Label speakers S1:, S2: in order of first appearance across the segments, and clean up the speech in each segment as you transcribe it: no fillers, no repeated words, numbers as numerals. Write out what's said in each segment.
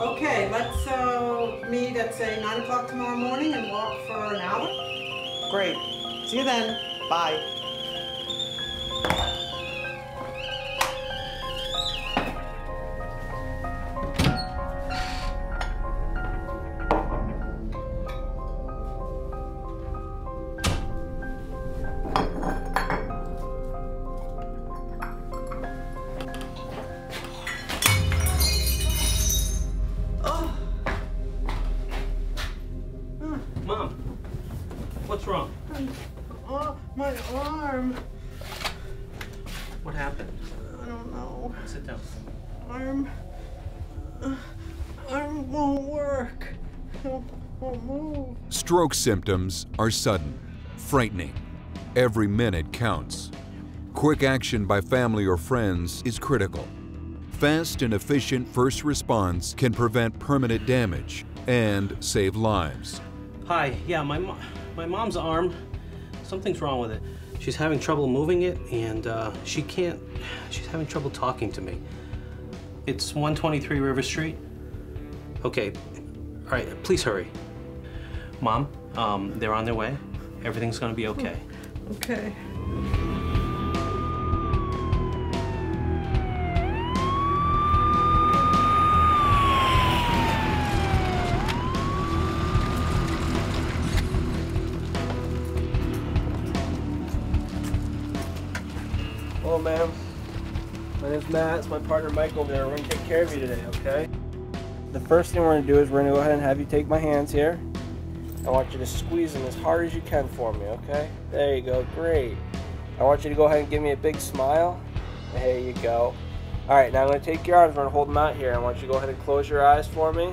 S1: Okay, let's meet at, say, 9 o'clock tomorrow morning and walk for an hour. Great. See you then. Bye.
S2: Mom, what's wrong?
S1: Oh, my arm.
S2: What happened?
S1: I don't know.
S2: Sit down.
S1: Arm won't work. Won't move.
S3: Stroke symptoms are sudden, frightening. Every minute counts. Quick action by family or friends is critical. Fast and efficient first response can prevent permanent damage and save lives.
S2: Hi, yeah, my mom's arm, something's wrong with it. She's having trouble moving it, and she's having trouble talking to me. It's 123 River Street. Okay, all right, please hurry. Mom, they're on their way. Everything's gonna be okay.
S1: Okay.
S4: Hello, ma'am. My name's Matt. It's my partner Mike over there. We're gonna take care of you today, okay? The first thing we're gonna do is we're gonna go ahead and have you take my hands here. I want you to squeeze them as hard as you can for me, okay? There you go, great. I want you to go ahead and give me a big smile. There you go. All right, now I'm gonna take your arms, we're gonna hold them out here. I want you to go ahead and close your eyes for me,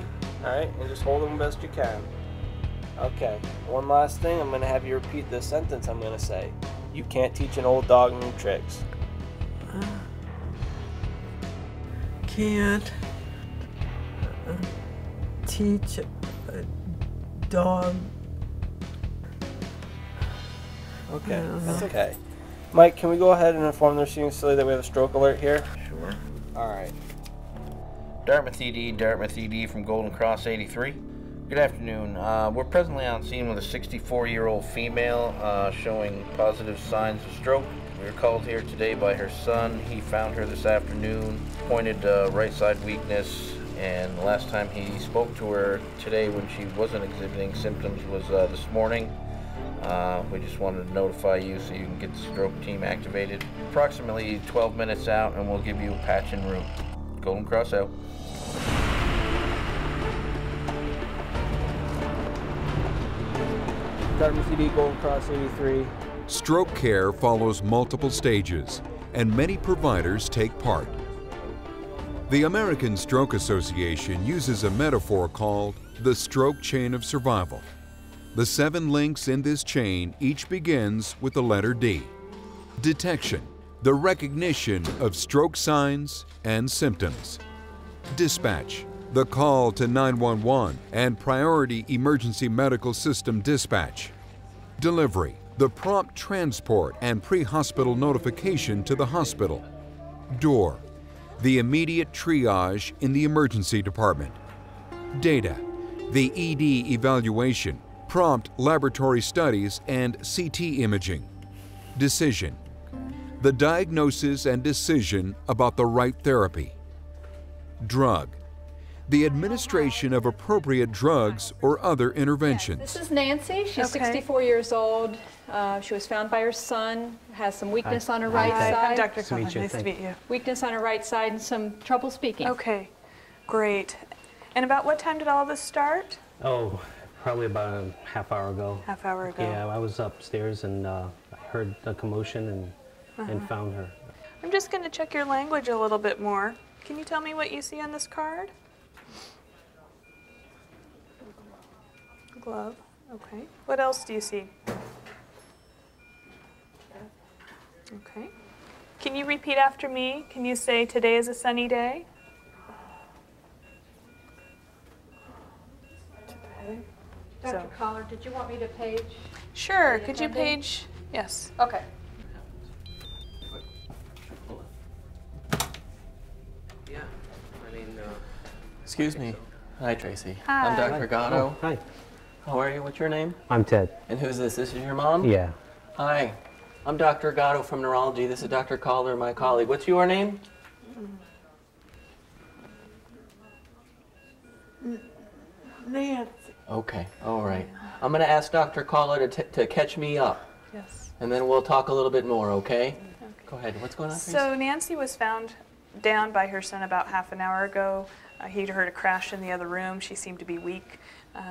S4: all right? And just hold them best you can. Okay, one last thing, I'm gonna have you repeat this sentence I'm gonna say. You can't teach an old dog new tricks.
S1: Can't teach a dog.
S4: Okay, that's okay. Mike, can we go ahead and inform the receiving facility that we have a stroke alert here?
S5: Sure.
S4: All right.
S5: Dartmouth ED from Golden Cross 83. Good afternoon. We're presently on scene with a 64-year-old female showing positive signs of stroke. We were called here today by her son. He found her this afternoon, pointed right side weakness, and the last time he spoke to her today when she wasn't exhibiting symptoms was this morning. We just wanted to notify you so you can get the stroke team activated. Approximately 12 minutes out and we'll give you a patch en route. Golden Cross out.
S4: Dartmouth ED, Golden Cross 83.
S3: Stroke care follows multiple stages, and many providers take part. The American Stroke Association uses a metaphor called the stroke chain of survival. The 7 links in this chain each begins with the letter D. Detection, the recognition of stroke signs and symptoms. Dispatch, the call to 911 and priority emergency medical system dispatch. Delivery, the prompt transport and pre-hospital notification to the hospital. Door, the immediate triage in the emergency department. Data, the ED evaluation, prompt laboratory studies and CT imaging. Decision, the diagnosis and decision about the right therapy. Drug, the administration of appropriate drugs or other interventions.
S6: This is Nancy. She's 64 years old. She was found by her son, has some weakness on her right side.
S7: I'm Dr. Cullen. Nice to meet you.
S6: Weakness on her right side and some trouble speaking.
S7: Okay, great. And about what time did all of this start?
S2: Oh, probably about a half hour ago.
S7: Half hour ago.
S2: Yeah, I was upstairs and I heard the commotion and found her.
S7: I'm just going to check your language a little bit more. Can you tell me what you see on this card? Glove. Okay. What else do you see? Okay. Can you repeat after me? Can you say, today is a sunny day?
S6: Dr. Collar, did you want me to page?
S7: Sure. Could you page Yes.
S6: Okay.
S2: Yeah, I mean,
S8: Excuse me. Hi, Tracy.
S7: Hi.
S8: I'm Dr. Gatto.
S2: Oh, hi.
S8: How are you? What's your name?
S9: I'm Ted.
S8: And who's this? This is your mom?
S9: Yeah.
S8: Hi. I'm Dr. Gatto from Neurology. This is Dr. Calder, my colleague. What's your name?
S10: Nancy.
S8: Okay, all right. I'm going to ask Dr. Calder to catch me up,
S7: Yes.
S8: and then we'll talk a little bit more, okay? Go ahead. What's going on, Tracy?
S7: So Nancy was found down by her son about half an hour ago. He heard a crash in the other room. She seemed to be weak.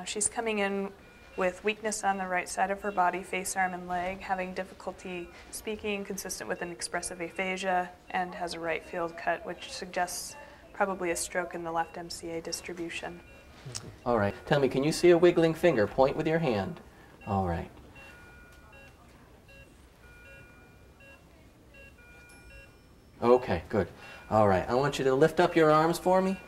S7: She's coming in with weakness on the right side of her body, face, arm, and leg, having difficulty speaking, consistent with an expressive aphasia, and has a right field cut, which suggests probably a stroke in the left MCA distribution.
S8: All right. Tell me, can you see a wiggling finger? Point with your hand. All right. Okay, good. All right. I want you to lift up your arms for me.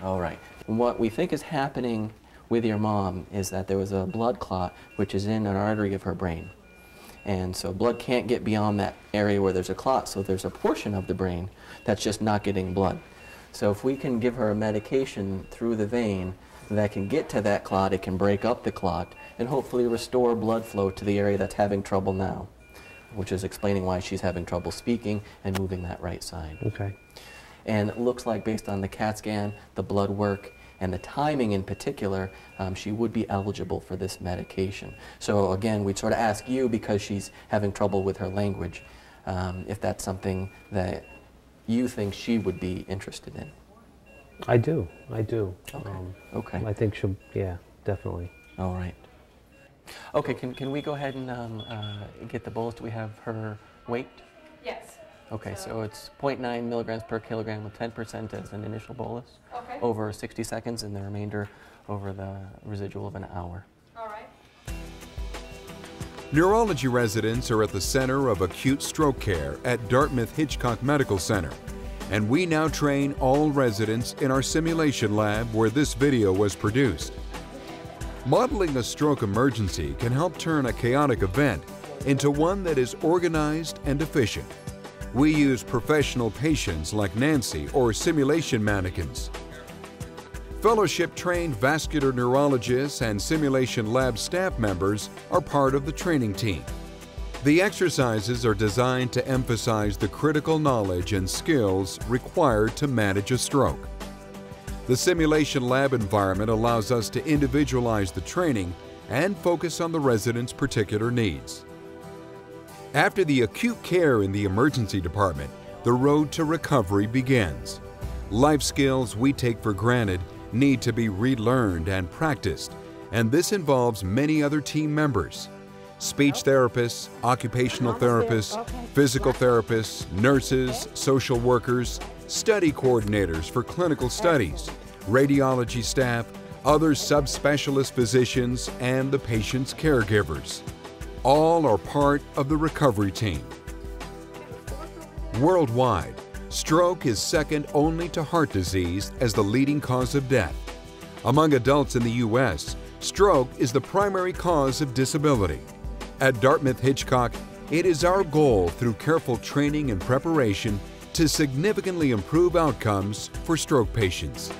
S8: All right. What we think is happening with your mom is that there was a blood clot which is in an artery of her brain. And so blood can't get beyond that area where there's a clot, so there's a portion of the brain that's just not getting blood. So if we can give her a medication through the vein that can get to that clot, it can break up the clot and hopefully restore blood flow to the area that's having trouble now, which is explaining why she's having trouble speaking and moving that right side.
S9: Okay.
S8: And it looks like based on the CAT scan, the blood work, and the timing in particular, she would be eligible for this medication. So again, we'd sort of ask you, because she's having trouble with her language, if that's something that you think she would be interested in.
S9: I do. Okay.
S8: Okay.
S9: I think she'll, yeah, definitely.
S8: All right. Okay, can we go ahead and get the bolus? Do we have her weight?
S6: Yes.
S8: Okay, so it's 0.9 milligrams per kilogram with 10% as an initial bolus
S6: Okay.
S8: over 60 seconds and the remainder over the residual of an hour.
S6: All right.
S3: Neurology residents are at the center of acute stroke care at Dartmouth Hitchcock Medical Center, and we now train all residents in our simulation lab where this video was produced. Modeling a stroke emergency can help turn a chaotic event into one that is organized and efficient. We use professional patients like Nancy or simulation mannequins. Fellowship-trained vascular neurologists and simulation lab staff members are part of the training team. The exercises are designed to emphasize the critical knowledge and skills required to manage a stroke. The simulation lab environment allows us to individualize the training and focus on the residents' particular needs. After the acute care in the emergency department, the road to recovery begins. Life skills we take for granted need to be relearned and practiced, and this involves many other team members. Speech therapists, occupational therapists, physical therapists, nurses, social workers, study coordinators for clinical studies, radiology staff, other subspecialist physicians, and the patient's caregivers. All are part of the recovery team. Worldwide, stroke is second only to heart disease as the leading cause of death. Among adults in the U.S., stroke is the primary cause of disability. At Dartmouth Hitchcock, it is our goal through careful training and preparation to significantly improve outcomes for stroke patients.